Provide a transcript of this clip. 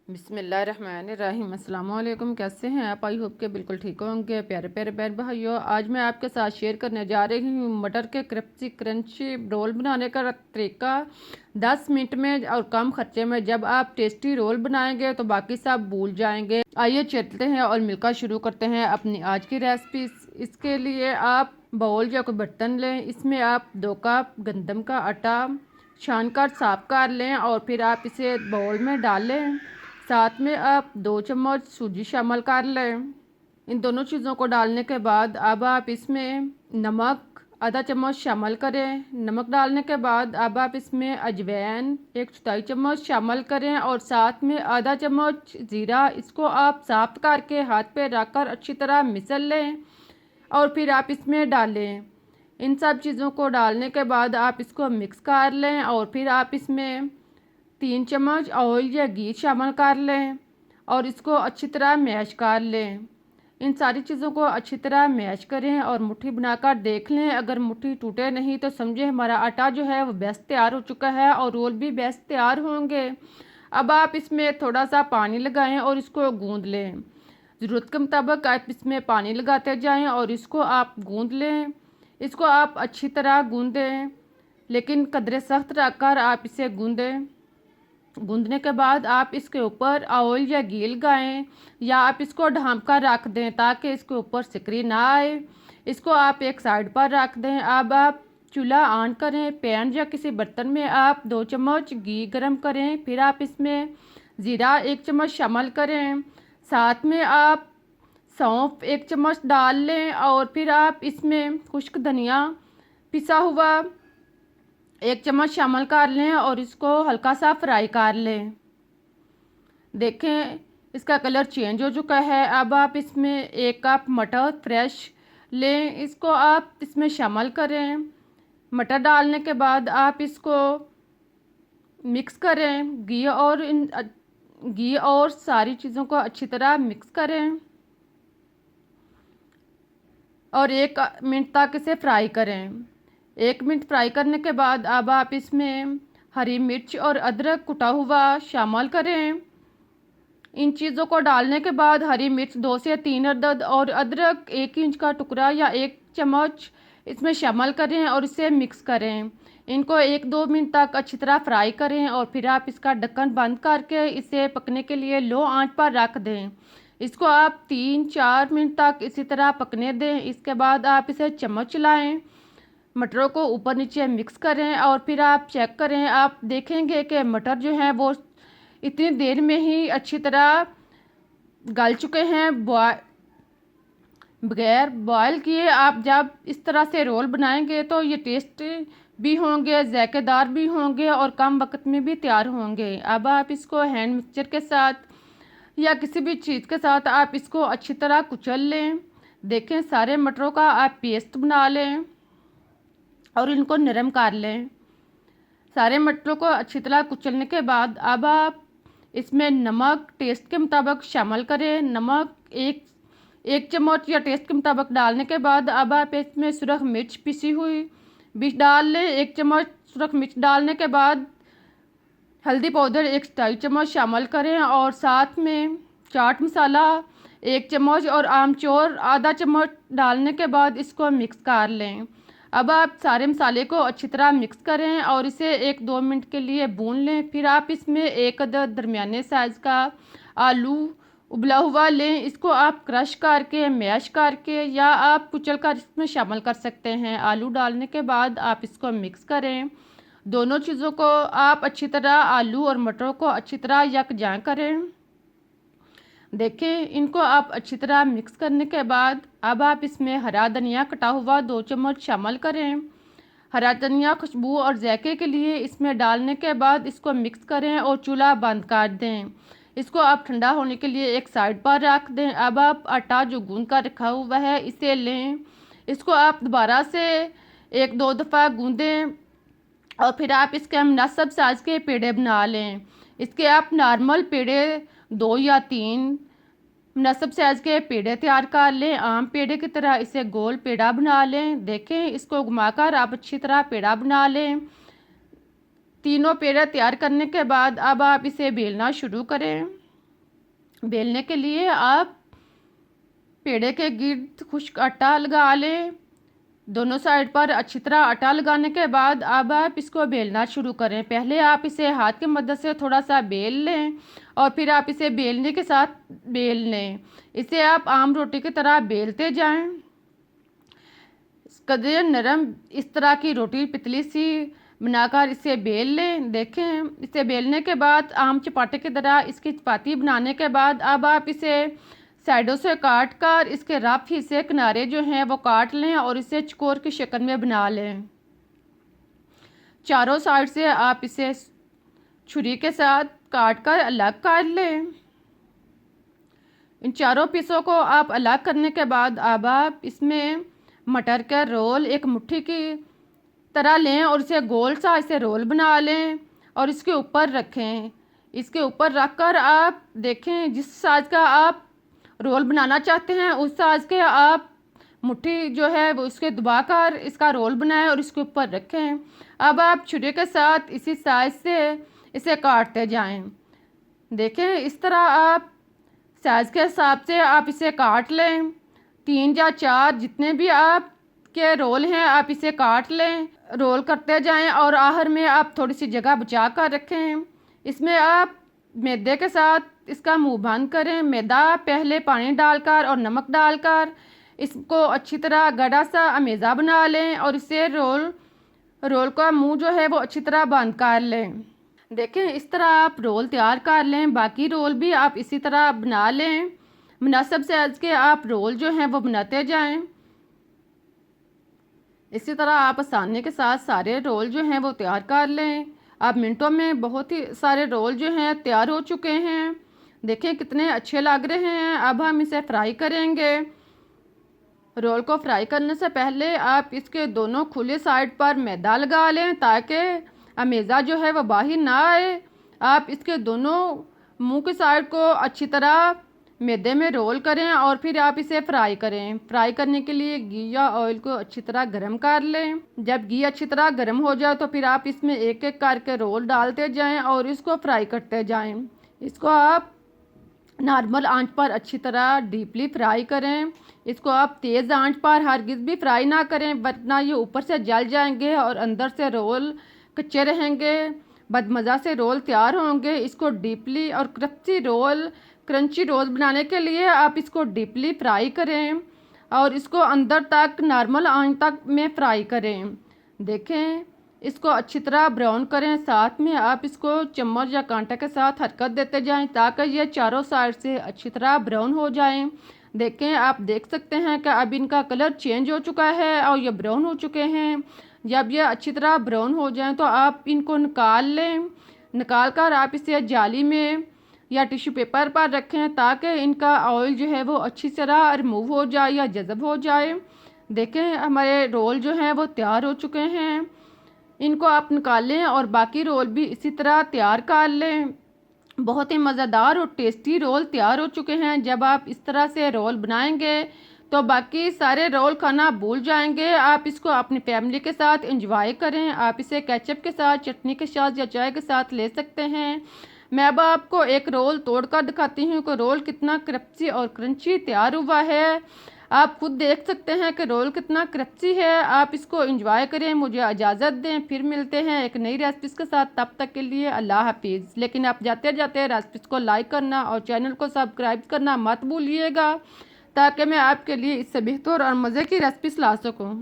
बिस्मिल्लाहिर्रहमानिर्रहीम। अस्सलाम वालेकुम। कैसे हैं आप? आई होप के बिल्कुल ठीक होंगे। प्यारे प्यारे बहन भाइयों, आज मैं आपके साथ शेयर करने जा रही हूँ मटर के क्रिस्पी क्रंची रोल बनाने का तरीका। 10 मिनट में और कम खर्चे में जब आप टेस्टी रोल बनाएंगे तो बाकी सब भूल जाएंगे। आइए चलते हैं और मिलकर शुरू करते हैं अपनी आज की रेसिपी। इसके लिए आप बाउल या कोई बर्तन लें। इसमें आप 2 कप गंदम का आटा छान कर साफ कर लें और फिर आप इसे बाउल में डालें। साथ में आप 2 चम्मच सूजी शामिल कर लें। इन दोनों चीज़ों को डालने के बाद अब आप इसमें नमक आधा चम्मच शामिल करें। नमक डालने के बाद अब आप इसमें अजवाइन 1/4 चम्मच शामिल करें और साथ में आधा चम्मच ज़ीरा। इसको आप साफ करके हाथ पे रखकर अच्छी तरह मिसल लें और फिर आप इसमें डालें। इन सब चीज़ों को डालने के बाद आप इसको मिक्स कर लें और फिर आप इसमें 3 चम्मच ऑयल या घी शामिल कर लें और इसको अच्छी तरह मैश कर लें। इन सारी चीज़ों को अच्छी तरह मैश करें और मुट्ठी बनाकर देख लें। अगर मुट्ठी टूटे नहीं तो समझे हमारा आटा जो है वो बेस्ट तैयार हो चुका है और रोल भी बेस्ट तैयार होंगे। अब आप इसमें थोड़ा सा पानी लगाएं और इसको गूंद लें। ज़रूरत के मुताबिक आप इसमें पानी लगाते जाएं और इसको आप गूंद लें। इसको आप अच्छी तरह गूंदें, लेकिन कदरे सख्त रखकर आप इसे गूंदें। गूंदने के बाद आप इसके ऊपर ऑयल या घी लगाएं या आप इसको ढाँप कर रख दें ताकि इसके ऊपर सिकरी ना आए। इसको आप एक साइड पर रख दें। अब आप चूल्हा ऑन करें। पैन या किसी बर्तन में आप 2 चम्मच घी गरम करें। फिर आप इसमें ज़ीरा 1 चम्मच शामिल करें। साथ में आप सौंफ 1 चम्मच डाल लें और फिर आप इसमें खुश्क धनिया पिसा हुआ 1 चम्मच शामिल कर लें और इसको हल्का सा फ्राई कर लें। देखें इसका कलर चेंज हो चुका है। अब आप इसमें 1 कप मटर फ्रेश लें। इसको आप इसमें शामिल करें। मटर डालने के बाद आप इसको मिक्स करें। घी और सारी चीज़ों को अच्छी तरह मिक्स करें और 1 मिनट तक इसे फ्राई करें। 1 मिनट फ्राई करने के बाद अब आप इसमें हरी मिर्च और अदरक कुटा हुआ शामिल करें। इन चीज़ों को डालने के बाद हरी मिर्च 2 से 3 अदद और अदरक 1 इंच का टुकड़ा या 1 चम्मच इसमें शामिल करें और इसे मिक्स करें। इनको 1-2 मिनट तक अच्छी तरह फ्राई करें और फिर आप इसका ढक्कन बंद करके इसे पकने के लिए लो आंच पर रख दें। इसको आप 3-4 मिनट तक इसी तरह पकने दें। इसके बाद आप इसे चम्मच चलाएं, मटरों को ऊपर नीचे मिक्स करें और फिर आप चेक करें। आप देखेंगे कि मटर जो हैं वो इतनी देर में ही अच्छी तरह गल चुके हैं। बगैर बॉयल किए आप जब इस तरह से रोल बनाएंगे तो ये टेस्ट भी होंगे, जायकेदार भी होंगे और कम वक्त में भी तैयार होंगे। अब आप इसको हैंड मिक्सचर के साथ या किसी भी चीज़ के साथ आप इसको अच्छी तरह कुचल लें। देखें सारे मटरों का आप पेस्ट बना लें और इनको नरम कर लें। सारे मटरों को अच्छी तरह कुचलने के बाद अब आप इसमें नमक टेस्ट के मुताबिक शामिल करें। नमक एक चम्मच या टेस्ट के मुताबिक डालने के बाद अब आप इसमें सुरख मिर्च पिसी हुई भी डाल लें। 1 चम्मच सुरख मिर्च डालने के बाद हल्दी पाउडर 1 चम्मच शामिल करें और साथ में चाट मसाला 1 चम्मच और आमचूर आधा चम्मच डालने के बाद इसको मिक्स कर लें। अब आप सारे मसाले को अच्छी तरह मिक्स करें और इसे 1-2 मिनट के लिए भून लें। फिर आप इसमें 1 अदद दरमियाने साइज़ का आलू उबला हुआ लें। इसको आप क्रश करके मैश करके या आप कुचल कर इसमें शामिल कर सकते हैं। आलू डालने के बाद आप इसको मिक्स करें। दोनों चीज़ों को आप अच्छी तरह आलू और मटरों को अच्छी तरह यकजां करें। देखें इनको आप अच्छी तरह मिक्स करने के बाद अब आप इसमें हरा धनिया कटा हुआ 2 चम्मच शामिल करें। हरा धनिया खुशबू और जायके के लिए इसमें डालने के बाद इसको मिक्स करें और चूल्हा बंद कर दें। इसको आप ठंडा होने के लिए एक साइड पर रख दें। अब आप आटा जो गूंद कर रखा हुआ है इसे लें। इसको आप दोबारा से 1-2 दफ़ा गूंदें और फिर आप इसके मुनासिब साइज़ के पेड़े बना लें। इसके आप नॉर्मल पेड़े 2 या 3 मुनासिब साइज़ के पेड़े तैयार कर लें। आम पेड़े की तरह इसे गोल पेड़ा बना लें। देखें इसको घुमाकर आप अच्छी तरह पेड़ा बना लें। तीनों पेड़े तैयार करने के बाद अब आप इसे बेलना शुरू करें। बेलने के लिए आप पेड़े के गिर्द खुश्क आटा लगा लें। दोनों साइड पर अच्छी तरह आटा लगाने के बाद अब आप इसको बेलना शुरू करें। पहले आप इसे हाथ की मदद से थोड़ा सा बेल लें और फिर आप इसे बेलने के साथ बेल लें। इसे आप आम रोटी की तरह बेलते जाएं। कदर नरम इस तरह की रोटी पतली सी बनाकर इसे बेल लें। देखें, इसे बेलने के बाद आम चपाती की तरह इसकी चपाती बनाने के बाद अब आप इसे साइडों से काट कर इसके रफ हिस्से किनारे जो हैं वो काट लें और इसे चकोर की शक्ल में बना लें। चारों साइड से आप इसे छुरी के साथ काट कर अलग कर लें। इन चारों पीसों को आप अलग करने के बाद अब आप इसमें मटर का रोल एक मुट्ठी की तरह लें और इसे गोल सा इसे रोल बना लें और इसके ऊपर रखें। इसके ऊपर रख कर आप देखें, जिस साइज़ का आप रोल बनाना चाहते हैं उस साइज़ के आप मुट्ठी जो है वो उसके दबाकर इसका रोल बनाएं और इसके ऊपर रखें। अब आप छुरी के साथ इसी साइज़ से इसे काटते जाएं। देखें, इस तरह आप साइज़ के हिसाब से आप इसे काट लें। 3 या 4 जितने भी आप के रोल हैं आप इसे काट लें, रोल करते जाएं और आखिर में आप थोड़ी सी जगह बचा कर रखें। इसमें आप मैदे के साथ इसका मुंह बंद करें। मैदा पहले पानी डालकर और नमक डालकर इसको अच्छी तरह गड़ा सा अमेज़ा बना लें और इसे रोल का मुंह जो है वो अच्छी तरह बंद कर लें। देखें, इस तरह आप रोल तैयार कर लें। बाकी रोल भी आप इसी तरह बना लें। मुनासिब साइज़ के आप रोल जो हैं वो बनाते जाएं। इसी तरह आप आसानी के साथ सारे रोल जो हैं वो तैयार कर लें। अब मिनटों में बहुत ही सारे रोल जो हैं तैयार हो चुके हैं। देखें कितने अच्छे लग रहे हैं। अब हम इसे फ्राई करेंगे। रोल को फ्राई करने से पहले आप इसके दोनों खुले साइड पर मैदा लगा लें ताकि अमेज़ा जो है वो बाहर ना आए। आप इसके दोनों मुंह की साइड को अच्छी तरह मैदे में रोल करें और फिर आप इसे फ्राई करें। फ्राई करने के लिए घी या ऑयल को अच्छी तरह गर्म कर लें। जब घी अच्छी तरह गर्म हो जाए तो फिर आप इसमें एक एक करके रोल डालते जाएं और इसको फ्राई करते जाएं। इसको आप नॉर्मल आंच पर अच्छी तरह डीपली फ्राई करें। इसको आप तेज़ आंच पर हरगिज़ भी फ्राई ना करें वरना ये ऊपर से जल जाएंगे और अंदर से रोल कच्चे रहेंगे, बदमज़ा से रोल तैयार होंगे। इसको डीपली और क्रंची रोल बनाने के लिए आप इसको डीपली फ्राई करें और इसको अंदर तक नॉर्मल आंच तक में फ्राई करें। देखें, इसको अच्छी तरह ब्राउन करें। साथ में आप इसको चम्मच या कांटे के साथ हरकत देते जाएं ताकि ये चारों साइड से अच्छी तरह ब्राउन हो जाएं। देखें, आप देख सकते हैं कि अब इनका कलर चेंज हो चुका है और ये ब्राउन हो चुके हैं। जब ये अच्छी तरह ब्राउन हो जाएं तो आप इनको निकाल लें। निकाल कर आप इसे जाली में या टिश्यू पेपर पर रखें ताकि इनका ऑयल जो है वो अच्छी तरह रिमूव हो जाए या जज़ब हो जाए। देखें, हमारे रोल जो हैं वो तैयार हो चुके हैं। इनको आप निकालें और बाकी रोल भी इसी तरह तैयार कर लें। बहुत ही मज़ेदार और टेस्टी रोल तैयार हो चुके हैं। जब आप इस तरह से रोल बनाएंगे तो बाकी सारे रोल खाना भूल जाएंगे। आप इसको अपनी फैमिली के साथ एंजॉय करें। आप इसे केचप के साथ, चटनी के साथ या चाय के साथ ले सकते हैं। मैं अब आपको एक रोल तोड़कर दिखाती हूँ कि रोल कितना क्रिस्पी और क्रंची तैयार हुआ है। आप खुद देख सकते हैं कि रोल कितना क्रिस्पी है। आप इसको एंजॉय करें। मुझे इजाज़त दें, फिर मिलते हैं एक नई रेसिपीज़ के साथ। तब तक के लिए अल्लाह हाफिज़। लेकिन आप जाते जाते रेसिपीज़ को लाइक करना और चैनल को सब्सक्राइब करना मत भूलिएगा ताकि मैं आपके लिए इससे बेहतर और मज़े की रेसिपीज़ ला सकूँ।